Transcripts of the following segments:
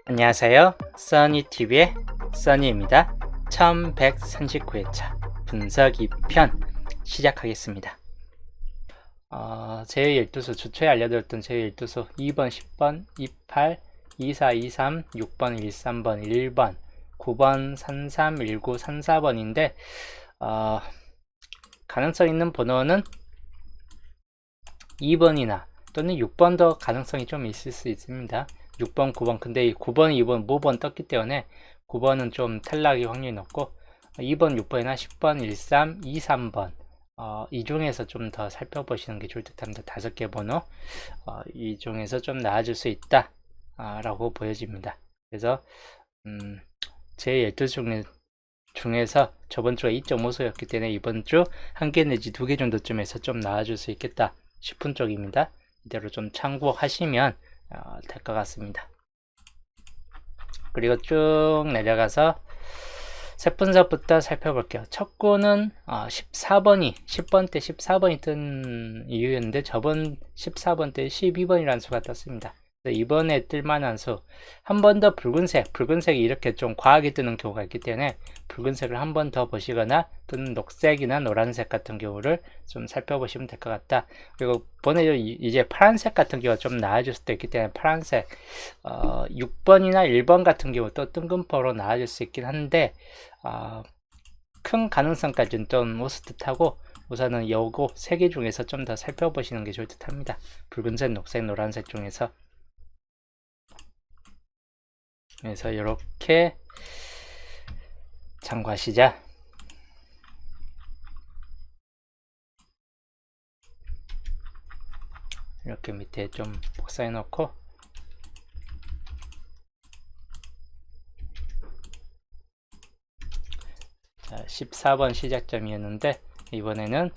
안녕하세요. 써니TV의 써니입니다. 1139회차 분석 2편 시작하겠습니다. 제12수 주초에 알려드렸던 제12수 2번, 10번, 28, 24, 23, 6번, 13번, 1번, 9번, 33, 19, 34번인데 가능성 있는 번호는 2번이나 또는 6번도 가능성이 좀 있을 수 있습니다. 6번, 9번. 근데 이 9번, 2번, 모번 떴기 때문에 9번은 좀 탈락이 확률이 높고 2번, 6번이나 10번, 13, 2, 3번 이 중에서 좀 더 살펴보시는 게 좋을 듯 합니다. 5개 번호 이 중에서 좀 나아질 수 있다 라고 보여집니다. 그래서 제 12주 중에서 저번 주가 2.5수였기 때문에 이번 주 1개 내지 2개 정도쯤에서 좀 나아질 수 있겠다 싶은 쪽입니다. 이대로 좀 참고하시면 될 것 같습니다. 그리고 쭉 내려가서 세분석부터 살펴볼게요. 첫 구는 10번 때 14번이 뜬 이유였는데 저번 14번 때 12번이라는 수가 떴습니다. 이번에 뜰만한 수, 한 번 더 붉은색이 이렇게 좀 과하게 뜨는 경우가 있기 때문에 붉은색을 한 번 더 보시거나 또는 녹색이나 노란색 같은 경우를 좀 살펴보시면 될 것 같다. 그리고 번에 이제 파란색 같은 경우가 좀 나아질 수도 있기 때문에 파란색 6번이나 1번 같은 경우 또 뜬금포로 나아질 수 있긴 한데 큰 가능성까지는 좀 없을 듯하고 우선은 요거 3개 중에서 좀 더 살펴보시는 게 좋을 듯 합니다. 붉은색, 녹색, 노란색 중에서. 그래서 이렇게 참고하시자. 이렇게 밑에 좀 복사해 놓고 자, 14번 시작점이었는데 이번에는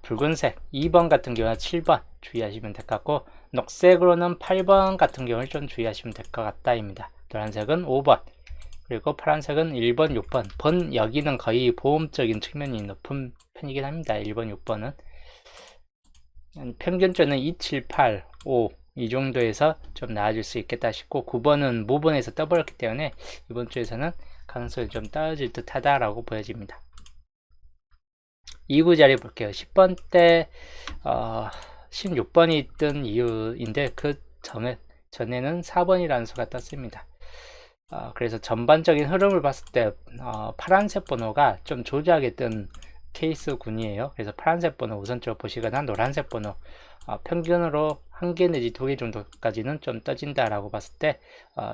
붉은색 2번 같은 경우는 7번 주의하시면 될 것 같고 녹색으로는 8번 같은 경우를 좀 주의하시면 될 것 같다입니다. 노란색은 5번 그리고 파란색은 1번, 6번 여기는 거의 보험적인 측면이 높은 편이긴 합니다. 1번, 6번은 평균점은 2, 7, 8, 5 이 정도에서 좀 나아질 수 있겠다 싶고 9번은 모번에서 떠버렸기 때문에 이번 주에서는 가능성이 좀 떨어질 듯 하다라고 보여집니다. 2구 자리 볼게요. 10번 때 16번이 뜬 이유인데 그 전에는 4번이라는 수가 떴습니다. 그래서 전반적인 흐름을 봤을 때 파란색 번호가 좀 조작에 뜬 케이스군이에요. 그래서 파란색 번호 우선적으로 보시거나 노란색 번호 평균으로 1개 내지 2개 정도까지는 좀 떠진다라고 봤을 때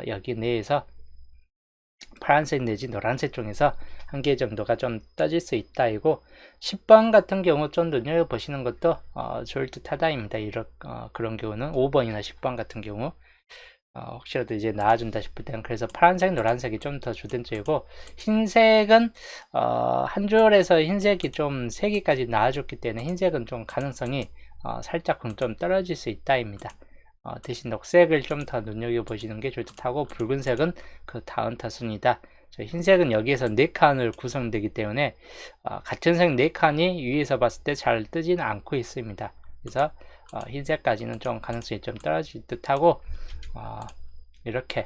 여기 내에서 파란색 내지 노란색 중에서 1개 정도가 좀 떠질 수 있다 이고 10번 같은 경우 좀 눈여겨보시는 것도 좋을 듯 하다입니다. 그런 경우는 5번이나 10번 같은 경우 혹시라도 이제 나아준다 싶을 때는 그래서 파란색, 노란색이 좀 더 주된쪽이고 흰색은 한 줄에서 흰색이 좀 3개까지 나아줬기 때문에 흰색은 좀 가능성이 살짝 좀 떨어질 수 있다입니다. 대신 녹색을 좀 더 눈여겨보시는 게 좋을 듯하고 붉은색은 그 다음 타순이다. 흰색은 여기에서 4칸을 구성되기 때문에 같은 색 4칸이 위에서 봤을 때 잘 뜨지는 않고 있습니다. 그래서 흰색까지는 좀 가능성이 좀 떨어질 듯하고 이렇게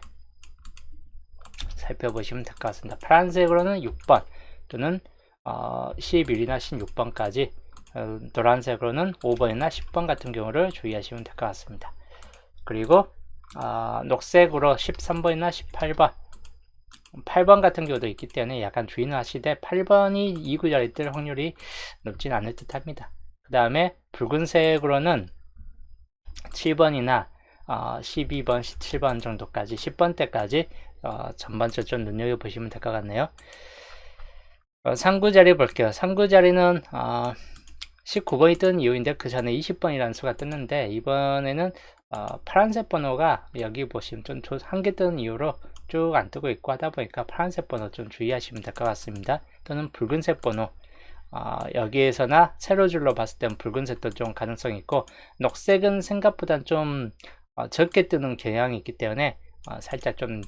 살펴보시면 될 것 같습니다. 파란색으로는 6번 또는 11이나 16번까지 노란색으로는 5번이나 10번 같은 경우를 주의하시면 될 것 같습니다. 그리고 녹색으로 13번이나 18번 8번 같은 경우도 있기 때문에 약간 주의는 하시되 8번이 2구 자리 뜰 확률이 높진 않을 듯 합니다. 그 다음에 붉은색으로는 7번이나 12번, 17번 정도까지 10번 때까지 전반적으로 좀 눈여겨보시면 될 것 같네요. 3구 자리 볼게요. 3구 자리는 19번이 뜬 이유인데 그 전에 20번이라는 수가 떴는데 이번에는 파란색 번호가 여기 보시면 좀 1개 뜬 이유로 쭉 안 뜨고 있고 하다 보니까 파란색 번호 좀 주의하시면 될 것 같습니다. 또는 붉은색 번호 여기에서나 세로줄로 봤을 때는 붉은색도 좀 가능성이 있고 녹색은 생각보다 좀 적게 뜨는 경향이 있기 때문에 살짝 좀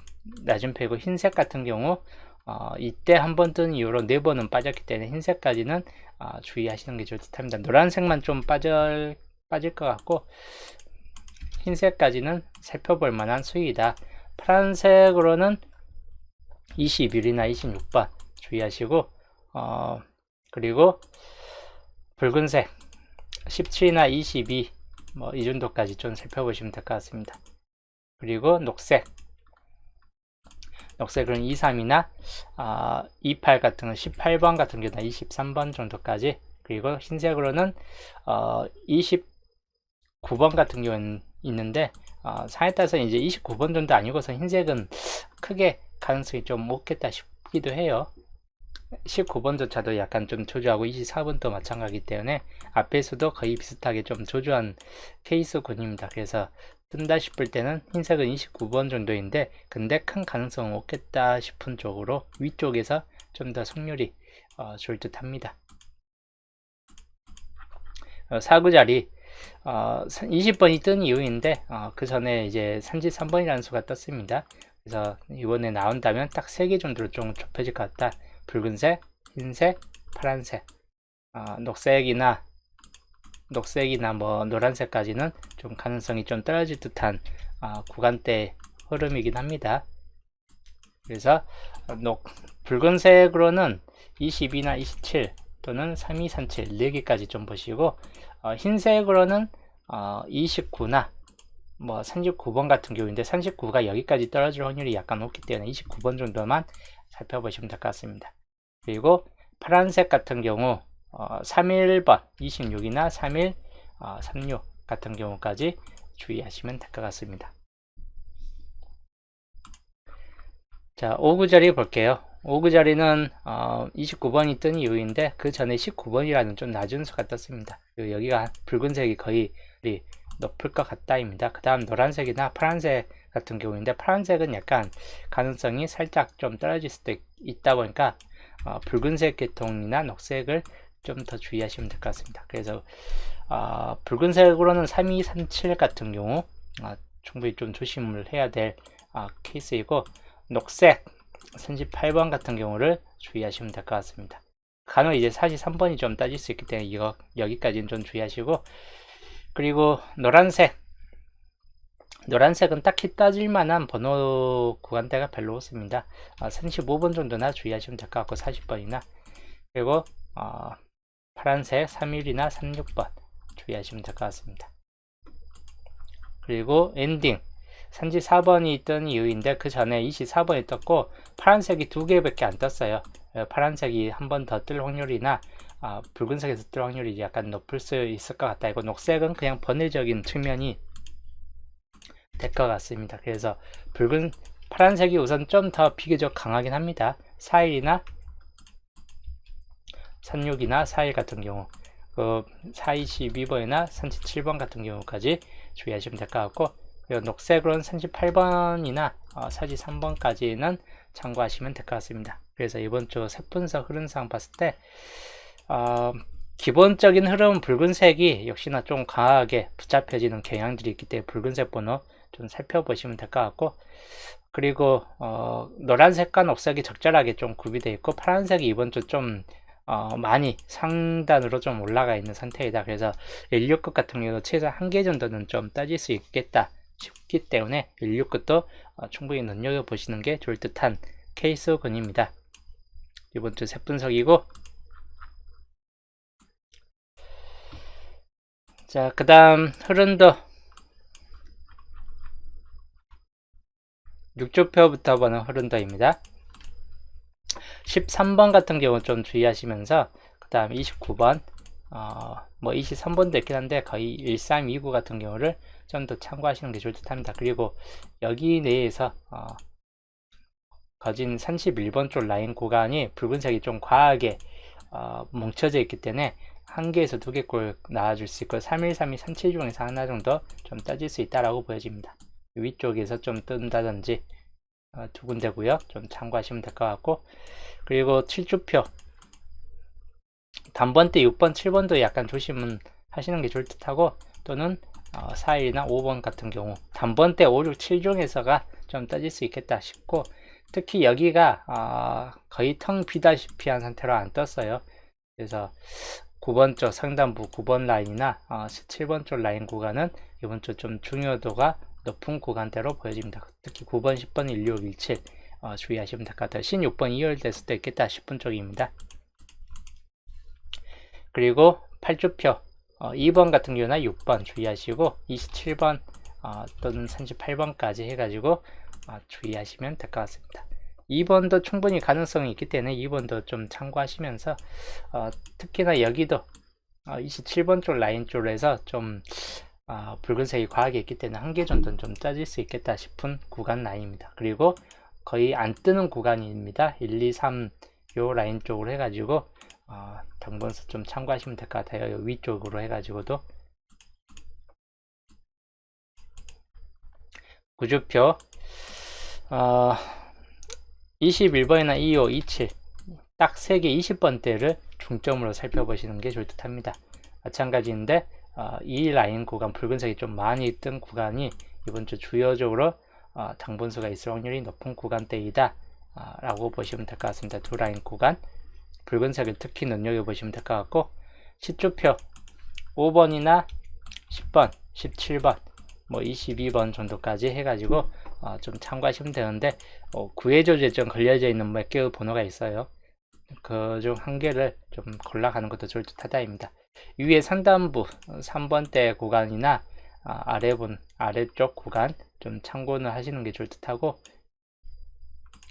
낮은 편이고 흰색 같은 경우 이때 한 번 뜬 이후로 4번은 빠졌기 때문에 흰색까지는 주의하시는 게 좋을 듯 합니다. 노란색만 좀 빠질 것 같고 흰색까지는 살펴볼 만한 수위이다. 파란색으로는 21이나 26번 주의하시고, 그리고 붉은색 17이나 22, 뭐 이 정도까지 좀 살펴보시면 될 것 같습니다. 그리고 녹색은 23이나 28 같은 건 18번 같은 경우는 23번 정도까지, 그리고 흰색으로는 29번 같은 경우는 있는데, 상에 따라서 이제 29번 정도 아니고서 흰색은 크게 가능성이 좀 없겠다 싶기도 해요. 19번조차도 약간 좀 조주하고 24번도 마찬가지이기 때문에 앞에서도 거의 비슷하게 좀 조주한 케이스군입니다. 그래서 뜬다 싶을 때는 흰색은 29번 정도인데, 근데 큰 가능성은 없겠다 싶은 쪽으로 위쪽에서 좀 더 승률이 좋을 듯 합니다. 사구자리 20번이 뜬 이유인데, 그 전에 이제 33번이라는 수가 떴습니다. 그래서 이번에 나온다면 딱 3개 정도로 좀 좁혀질 것 같다. 붉은색, 흰색, 파란색, 녹색이나 뭐 노란색까지는 좀 가능성이 좀 떨어질 듯한 구간대 흐름이긴 합니다. 그래서 붉은색으로는 22나 27 또는 3237 4개까지 좀 보시고, 흰색으로는 29나 뭐 39번 같은 경우인데 39가 여기까지 떨어질 확률이 약간 높기 때문에 29번 정도만 살펴보시면 될 것 같습니다. 그리고 파란색 같은 경우 31번 26이나 31, 36 같은 경우까지 주의하시면 될 것 같습니다. 자, 5구 자리 볼게요. 5구 자리는 29번이 뜬 이유인데, 그 전에 19번이라는 좀 낮은 수가 떴습니다. 여기가 붉은색이 거의 높을 것 같다입니다. 그 다음 노란색이나 파란색 같은 경우인데, 파란색은 약간 가능성이 살짝 좀 떨어질 수도 있다 보니까 붉은색 계통이나 녹색을 좀 더 주의하시면 될 것 같습니다. 그래서 붉은색으로는 3237 같은 경우 충분히 좀 조심을 해야 될 케이스이고, 녹색 38번 같은 경우를 주의하시면 될 것 같습니다. 간혹 이제 43번이 좀 따질 수 있기 때문에 여기까지는 좀 주의하시고, 그리고 노란색은 딱히 따질 만한 번호 구간대가 별로 없습니다. 35번 정도나 주의하시면 될 것 같고, 40번이나, 그리고 파란색 31이나 36번 주의하시면 될 것 같습니다. 그리고 엔딩 34번이 있던 이유인데, 그 전에 24번이 떴고 파란색이 2개밖에 안 떴어요. 파란색이 한 번 더 뜰 확률이나 붉은색에서 뜰 확률이 약간 높을 수 있을 것 같다. 이거 녹색은 그냥 번외적인 측면이 될 것 같습니다. 그래서 파란색이 우선 좀 더 비교적 강하긴 합니다. 41이나 36이나 41 같은 경우, 422번이나 37번 같은 경우까지 주의하시면 될 것 같고, 그리고 녹색으로는 38번이나 43번까지는 참고하시면 될 것 같습니다. 그래서 이번 주 색분석 흐름상 봤을 때 기본적인 흐름은 붉은색이 역시나 좀 강하게 붙잡혀지는 경향들이 있기 때문에 붉은색 번호 좀 살펴보시면 될 것 같고, 그리고 노란색과 녹색이 적절하게 좀 구비되어 있고, 파란색이 이번 주 좀 많이 상단으로 좀 올라가 있는 상태이다. 그래서 16급 같은 경우도 최소 1개 정도는 좀 따질 수 있겠다 싶기 때문에 16급도 충분히 눈여겨보시는 게 좋을 듯한 케이스군입니다. 이번 주 색분석이고, 자, 그 다음 흐름도 6조표부터 보는 흐름도입니다. 13번 같은 경우 좀 주의하시면서, 그 다음 29번, 뭐 23번도 있긴 한데 거의 1329 같은 경우를 좀 더 참고하시는 게 좋을 듯 합니다. 그리고 여기 내에서 거진 31번 쪽 라인 구간이 붉은색이 좀 과하게 뭉쳐져 있기 때문에 1개에서 2개꼴 나와줄 수 있고, 31, 32, 37 중에서 하나 정도 좀 따질 수 있다라고 보여집니다. 위쪽에서 좀 뜬다든지 2군데고요. 좀 참고하시면 될 것 같고, 그리고 7주표 단번대 6번, 7번도 약간 조심은 하시는 게 좋을 듯 하고, 또는 4일이나 5번 같은 경우 단번대 5, 6, 7 중에서가 좀 따질 수 있겠다 싶고, 특히 여기가 거의 텅 비다시피 한 상태로 안 떴어요. 그래서 9번 쪽 상단부 9번 라인이나 17번 쪽 라인 구간은 이번 주 좀 중요도가 높은 구간대로 보여집니다. 특히 9번, 10번, 16, 17 주의하시면 될 것 같아요. 16번 2열 됐을 때 있겠다 싶은 쪽입니다. 그리고 8주표 2번 같은 경우는 6번 주의하시고 27번 또는 38번까지 해가지고 주의하시면 될 것 같습니다. 2번도 충분히 가능성이 있기 때문에 2번도 좀 참고하시면서 특히나 여기도 27번 쪽 라인 쪽으로 해서 좀 붉은색이 과하게 있기 때문에 한 개 정도는 좀 짜질 수 있겠다 싶은 구간 라인입니다. 그리고 거의 안 뜨는 구간입니다. 1, 2, 3 요 라인 쪽으로 해가지고 당분수 좀 참고하시면 될 것 같아요. 위쪽으로 해가지고도 구주표 21번이나 25, 27 딱 3개 20번대를 중점으로 살펴보시는 게 좋을 듯 합니다. 마찬가지인데 이 라인 구간 붉은색이 좀 많이 뜬 구간이 이번 주 주요적으로 당분수가 있을 확률이 높은 구간대이다 라고 보시면 될 것 같습니다. 두 라인 구간 붉은색을 특히 눈여겨보시면 될 것 같고 시초표 5번이나 10번, 17번, 뭐 22번 정도까지 해가지고 좀 참고하시면 되는데 구해조제 좀 걸려져 있는 몇 개의 번호가 있어요. 그 중 한 개를 좀 골라가는 것도 좋을 듯 하다입니다. 위에 상단부 3번대 구간이나 아래쪽 구간 좀 참고는 하시는 게 좋을 듯 하고,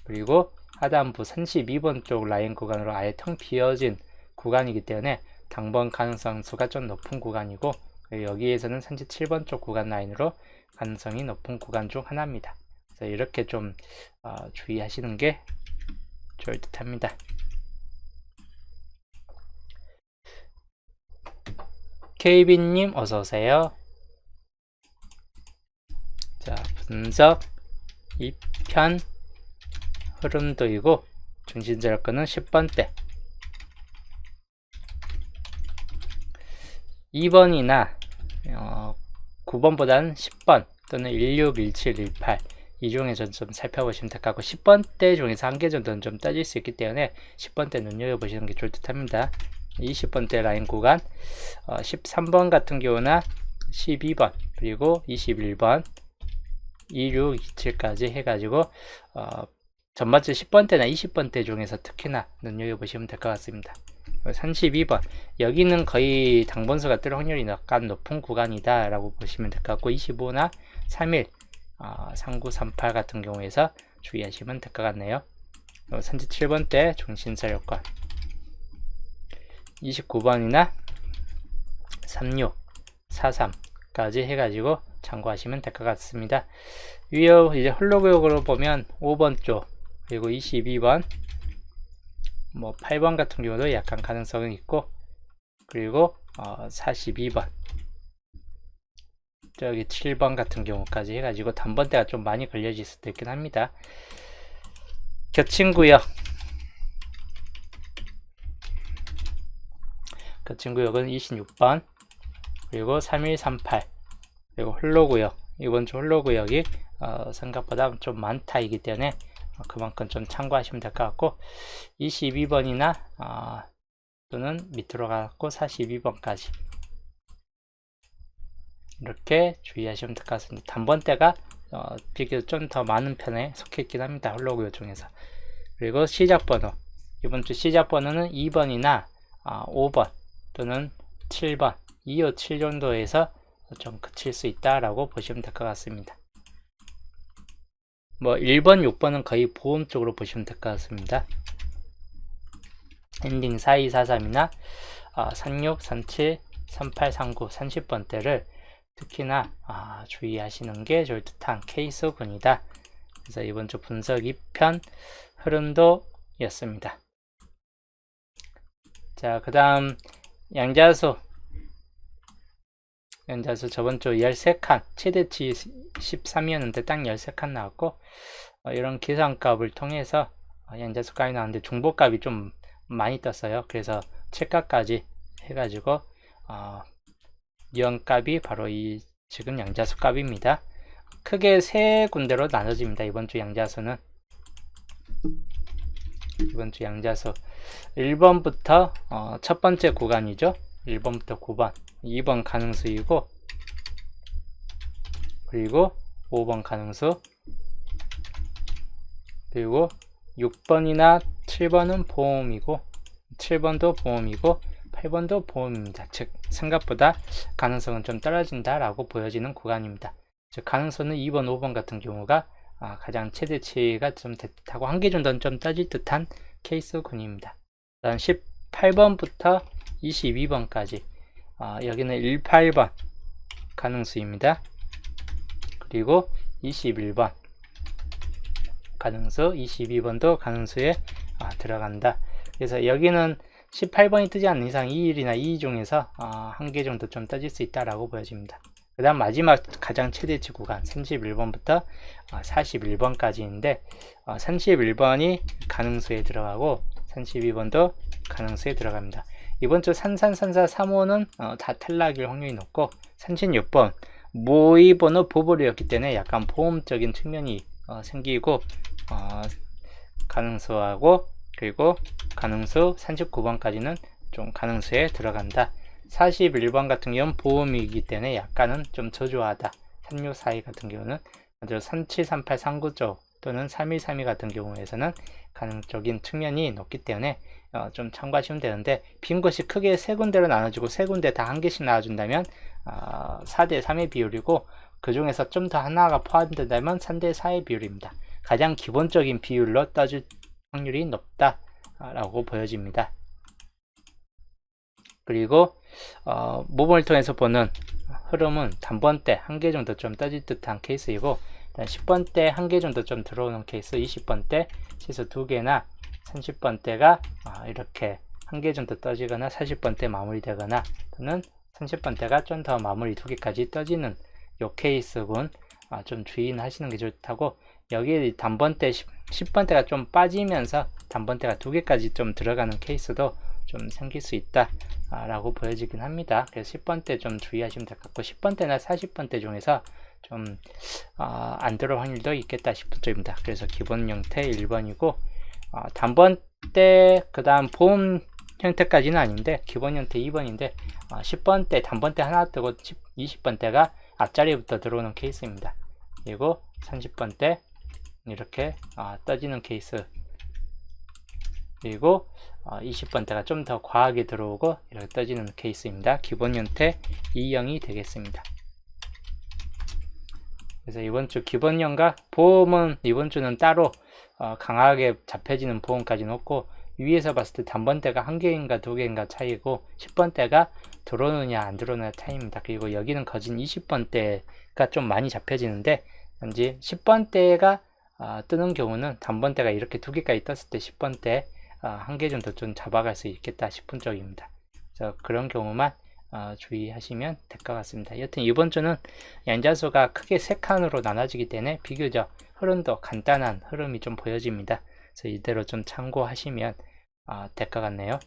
그리고 하단부 32번 쪽 라인 구간으로 아예 텅 비어진 구간이기 때문에 당번 가능성 수가 좀 높은 구간이고, 여기에서는 37번 쪽 구간 라인으로 가능성이 높은 구간 중 하나입니다. 그래서 이렇게 좀 주의하시는 게 좋을 듯 합니다. KB님 어서오세요. 자, 분석 2편 흐름도이고 중심저력권은 10번대 2번이나 9번보다는 10번 또는 16, 17, 18 이 중에서 좀 살펴보시면 될 것 같고, 10번대 중에서 한 개 정도는 좀 따질 수 있기 때문에 10번대 눈여겨보시는 게 좋을 듯 합니다. 20번대 라인 구간 13번 같은 경우나 12번 그리고 21번 26, 27까지 해가지고 전반적으로 10번대나 20번대 중에서 특히나 눈여겨보시면 될 것 같습니다. 32번 여기는 거의 당번수가 뜰 확률이 약간 높은 구간이다 라고 보시면 될 것 같고, 25나 31 39, 38 같은 경우에서 주의하시면 될 것 같네요. 37번대 중심세력권 29번이나 36, 43까지 해가지고 참고하시면 될 것 같습니다. 위에 이제 홀로그역으로 보면 5번 쪽 그리고 22번 뭐 8번 같은 경우도 약간 가능성은 있고, 그리고 42번 저기 7번 같은 경우까지 해가지고 단번대가 좀 많이 걸려질 수도 있긴 합니다. 겹친구역 겹친구역은 26번 그리고 3138 그리고 홀로구역, 이번 주 홀로구역이 생각보다 좀 많다이기 때문에 그만큼 좀 참고하시면 될 것 같고, 22번이나 또는 밑으로 가고 42번까지 이렇게 주의하시면 될 것 같습니다. 단번대가 비교적 좀 더 많은 편에 속해 있긴 합니다. 홀로구역 중에서. 그리고 시작번호, 이번 주 시작번호는 2번이나 5번 또는 7번 2, 5, 7 정도에서 좀 그칠 수 있다라고 보시면 될 것 같습니다. 뭐 1번, 6번은 거의 보험 쪽으로 보시면 될 것 같습니다. 엔딩 4243이나 36, 37, 38, 39, 30번대를 특히나 주의하시는 게 좋을 듯한 케이스군이다. 그래서 이번 주 분석 2편 흐름도였습니다. 자, 그 다음 양자수 저번 주 13칸 최대치 13이었는데 딱 13칸 나왔고, 이런 계산값을 통해서 양자수 값이 나왔는데 중복값이 좀 많이 떴어요. 그래서 최가까지 해가지고 이원값이 바로 이 지금 양자수 값입니다. 크게 세 군데로 나눠집니다. 이번 주 양자수는 이번 주 양자수 1번부터 첫 번째 구간이죠. 1번부터 9번 2번 가능수이고, 그리고 5번 가능수, 그리고 6번이나 7번은 보험이고 7번도 보험이고 8번도 보험입니다. 즉 생각보다 가능성은 좀 떨어진다 라고 보여지는 구간입니다. 즉 가능성은 2번, 5번 같은 경우가 가장 최대치가 좀 됐다고 한 개 정도는 좀 떠질 듯한 케이스군입니다. 다음 18번부터 22번까지 여기는 18번 가능수입니다. 그리고 21번 가능수, 22번도 가능수에 들어간다. 그래서 여기는 18번이 뜨지 않는 이상 2일이나 2일 중에서 한 개 정도 좀 떠질 수 있다라고 보여집니다. 그 다음 마지막 가장 최대치 구간 31번부터 41번까지인데 31번이 가능수에 들어가고 32번도 가능수에 들어갑니다. 이번 주 산산산사 3호는 다 탈락일 확률이 높고 36번 모의번호 보벌이었기 때문에 약간 보험적인 측면이 생기고 가능수하고 그리고 가능수 39번까지는 좀 가능수에 들어간다. 41번 같은 경우는 보험이기 때문에 약간은 좀 저조하다. 3642 같은 경우는 3738 39쪽 또는 3132 같은 경우에서는 가능적인 측면이 높기 때문에 좀 참고하시면 되는데 빈 곳이 크게 세 군데로 나눠지고 세 군데 다 한 개씩 나와준다면 4대 3의 비율이고 그 중에서 좀 더 하나가 포함된다면 3대 4의 비율입니다. 가장 기본적인 비율로 떠줄 확률이 높다 라고 보여집니다. 그리고 모범을 통해서 보는 흐름은 단번대 한 개 정도 좀 떠질 듯한 케이스이고 10번대 한 개 정도 좀 들어오는 케이스, 20번대 최소 2개나 30번대가 이렇게 한 개 정도 떠지거나 40번대 마무리되거나 또는 30번대가 좀 더 마무리 2개까지 떠지는 요 케이스군 좀 주의하시는 게 좋다고 여기 단번대 10번대가 좀 빠지면서 단번대가 2개까지 좀 들어가는 케이스도 좀 생길 수 있다 라고 보여지긴 합니다. 그래서 10번대 좀 주의하시면 될 것 같고 10번대나 40번대 중에서 좀 안 들어올 확률도 있겠다 싶은 쪽입니다. 그래서 기본 형태 1번이고 단번대 그 다음 보험 형태까지는 아닌데 기본 형태 2번인데 10번대 단번대 하나 뜨고 20번대가 앞자리부터 들어오는 케이스입니다. 그리고 30번대 이렇게 떠지는 케이스, 그리고 20번대가 좀 더 과하게 들어오고 이렇게 떠지는 케이스입니다. 기본 형태 2형이 되겠습니다. 그래서 이번 주 기본형과 보험은 이번 주는 따로 강하게 잡혀지는 보험까지는 없고 위에서 봤을 때 단번대가 1개인가 2개인가 차이고 10번대가 들어오느냐 안 들어오느냐 차이입니다. 그리고 여기는 거진 20번대가 좀 많이 잡혀지는데 현재 10번대가 뜨는 경우는 단번대가 이렇게 2개까지 떴을 때 10번대 1개 정도 좀 잡아갈 수 있겠다 싶은 쪽입니다. 그래서 그런 경우만 주의하시면 될 것 같습니다. 여튼 이번 주는 양자수가 크게 3칸으로 나눠지기 때문에 비교적 흐름도 간단한 흐름이 좀 보여집니다. 그래서 이대로 좀 참고하시면 될 것 같네요.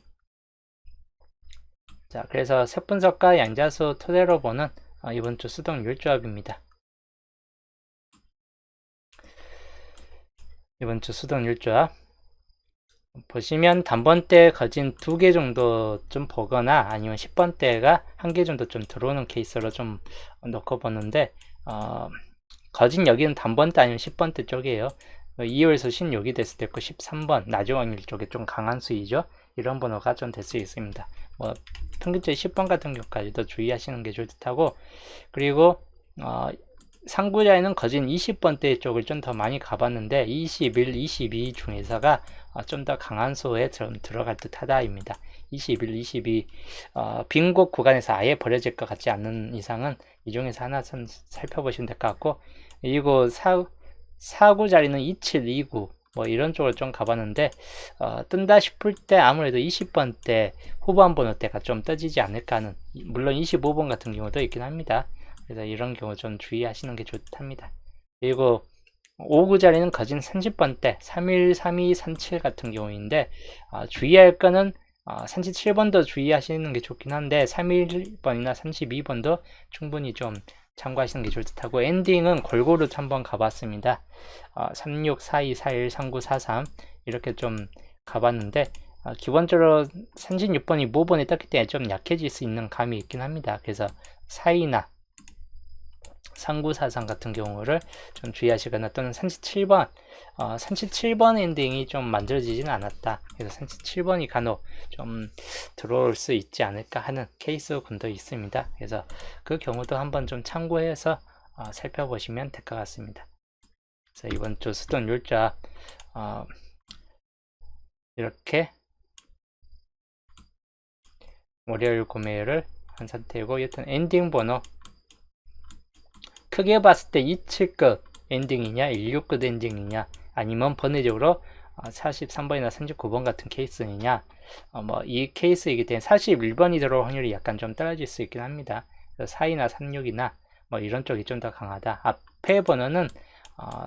자, 그래서 색분석과 양자수 토대로 보는 이번 주 수동률 조합입니다. 이번 주 수동률 조합 보시면 단번대 거진 2개 정도 좀 보거나 아니면 10번대가 1개 정도 좀 들어오는 케이스로 좀 놓고 보는데 거진 여기는 단번대 아니면 10번대 쪽이에요. 2월에서 16이 됐을 때 13번 낮은 확률 쪽에 좀 강한 수이죠. 이런 번호가 좀 될 수 있습니다. 뭐 평균적인 10번 같은 경우까지도 주의하시는 게 좋을 듯하고 그리고 상구자에는 거진 20번대 쪽을 좀 더 많이 가봤는데 21, 22 중에서가 좀 더 강한 수에 들어갈 듯 하다입니다. 21, 22 빈곳 구간에서 아예 버려질 것 같지 않는 이상은 이 중에서 하나 좀 살펴보시면 될 것 같고 그리고 사구 자리는 27, 29 뭐 이런 쪽을 좀 가봤는데 뜬다 싶을 때 아무래도 20번대 후반 번호 때가 좀 떠지지 않을까 하는 물론 25번 같은 경우도 있긴 합니다. 그래서 이런 경우 좀 주의하시는 게 좋답니다. 그리고 5구 자리는 거진 30번대 31, 32, 37 같은 경우인데 주의할 거는 37번도 주의하시는 게 좋긴 한데 31번이나 32번도 충분히 좀 참고하시는 게 좋을 듯하고 엔딩은 골고루 한번 가봤습니다. 36, 42, 41, 39, 43 이렇게 좀 가봤는데 기본적으로 36번이 모번에 떴기 때문에 좀 약해질 수 있는 감이 있긴 합니다. 그래서 4이나 3943 같은 경우를 좀 주의하시거나 또는 37번 37번 엔딩이 좀 만들어지진 않았다. 그래서 37번이 간혹 좀 들어올 수 있지 않을까 하는 케이스군도 있습니다. 그래서 그 경우도 한번 좀 참고해서 살펴보시면 될 것 같습니다. 그래서 이번 주 수동 율자 이렇게 월요일 금요일을 한 상태이고, 여튼 엔딩 번호 크게 봤을 때 27급 엔딩이냐 16급 엔딩이냐 아니면 번외적으로 43번이나 39번 같은 케이스이냐, 뭐 이 케이스이기 때문에 41번이 들어올 확률이 약간 좀 떨어질 수 있긴 합니다. 4이나 36이나 뭐 이런 쪽이 좀 더 강하다. 앞에 번호는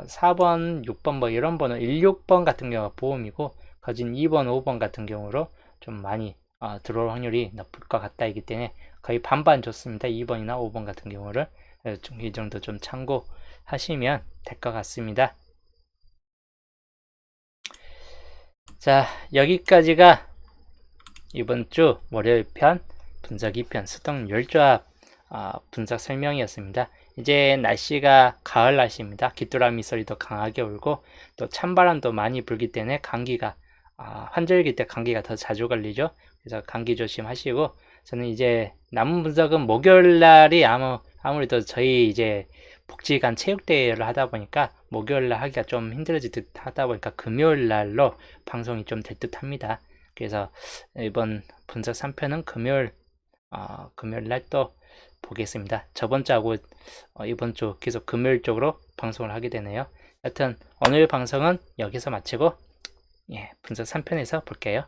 4번, 6번 뭐 이런 번호 16번 같은 경우가 보험이고, 거진 2번, 5번 같은 경우로 좀 많이 들어올 확률이 높을 것 같다이기 때문에 거의 반반 좋습니다. 2번이나 5번 같은 경우를 이 정도 좀 참고하시면 될 것 같습니다. 자, 여기까지가 이번 주 월요일 편 분석 2편 수동 열조합 분석 설명이었습니다. 이제 날씨가 가을 날씨입니다. 귀뚜라미 소리도 강하게 울고 또 찬바람도 많이 불기 때문에 감기가 환절기 때 감기가 더 자주 걸리죠. 그래서 감기 조심하시고, 저는 이제 남은 분석은 목요일 날이 아무래도 저희 이제 복지관 체육대회를 하다 보니까 목요일 날 하기가 좀 힘들어질 듯 하다 보니까 금요일 날로 방송이 좀 될 듯 합니다. 그래서 이번 분석 3편은 금요일 날 또 보겠습니다. 저번 주하고 이번 주 계속 금요일 쪽으로 방송을 하게 되네요. 여튼 오늘 방송은 여기서 마치고 분석 3편에서 볼게요.